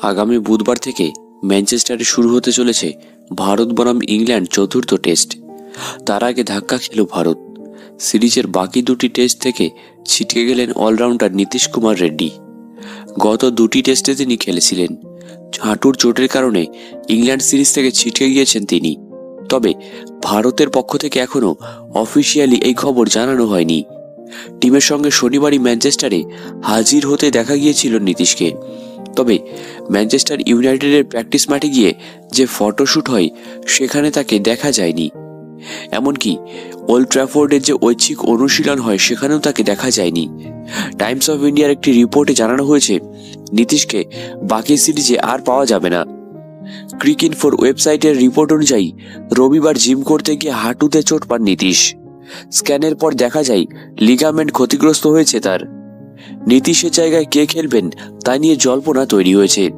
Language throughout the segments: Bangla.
আগামী বুধবার থেকে ম্যানচেস্টারে শুরু হতে চলেছে ভারত বনাম ইংল্যান্ড চতুর্থ টেস্ট। তার আগে ধাক্কা খেল ভারত। সিরিজের বাকি দুটি টেস্ট থেকে ছিটকে গেলেন অলরাউন্ডার নীতিশ কুমার রেড্ডি। গত দুটি টেস্টে তিনি খেলেছিলেন। হাঁটুর চোটের কারণে ইংল্যান্ড সিরিজ থেকে ছিটকে গিয়েছেন তিনি। তবে ভারতের পক্ষ থেকে এখনও অফিসিয়ালি এই খবর জানানো হয়নি। টিমের সঙ্গে শনিবারই ম্যানচেস্টারে হাজির হতে দেখা গিয়েছিল নীতিশকে। তবে ম্যানচেস্টার ইউনাইটেডের প্র্যাকটিস মাঠে গিয়ে যে ফটোশ্যুট হয় সেখানে তাকে দেখা যায়নি। এমনকি ওল্ড ট্র্যাফোর্ডের যে ঐচ্ছিক অনুশীলন হয় সেখানেও তাকে দেখা যায়নি। টাইমস অফ ইন্ডিয়ার একটি রিপোর্টে জানানো হয়েছে নীতিশকে বাকি সিরিজে আর পাওয়া যাবে না। ক্রিকইনফোর ওয়েবসাইটের রিপোর্ট অনুযায়ী রবিবার জিম করতে গিয়ে হাঁটুতে চোট পান নীতিশ। স্ক্যানের পর দেখা যায় লিগামেন্ট ক্ষতিগ্রস্ত হয়েছে তার। নীতিশের জায়গায় কে খেলবেন তা নিয়ে জল্পনা তৈরি হয়েছে।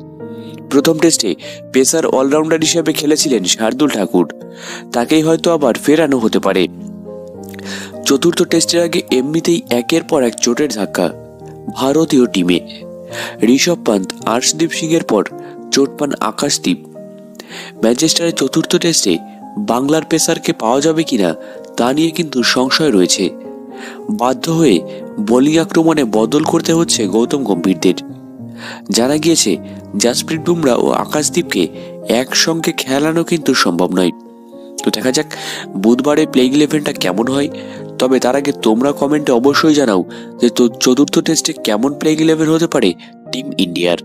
প্রথম টেস্টে পেসার অলরাউন্ডার হিসেবে খেলেছিলেন শার্দুল ঠাকুর, তাকেই হয়তো আবার ফেরানো হতে পারে। চতুর্থ টেস্টের আগে এমনিতেই একের পর এক চোটের ধাক্কা ভারতীয় টিমে। ঋষভ পান্ত, আর্শদীপ সিং এর পর চোট পান আকাশদীপ। ম্যানচেস্টারের চতুর্থ টেস্টে বাংলার পেসারকে পাওয়া যাবে কিনা তা নিয়ে কিন্তু সংশয় রয়েছে। বাধ্য হয়ে বোলিং আক্রমণে বদল করতে হচ্ছে গৌতম গম্ভীরদের। জানা গিয়েছে জাসপ্রীত বুমরা ও আকাশদীপকে একসঙ্গে খেলানো কিন্তু সম্ভব নয়। তো দেখা যাক বুধবারে প্লেইং ইলেভেনটা কেমন হয়। তবে তার আগে তোমরা কমেন্টে অবশ্যই জানাও যে চতুর্থ টেস্টে কেমন প্লেইং ইলেভেন হতে পারে টিম ইন্ডিয়ার।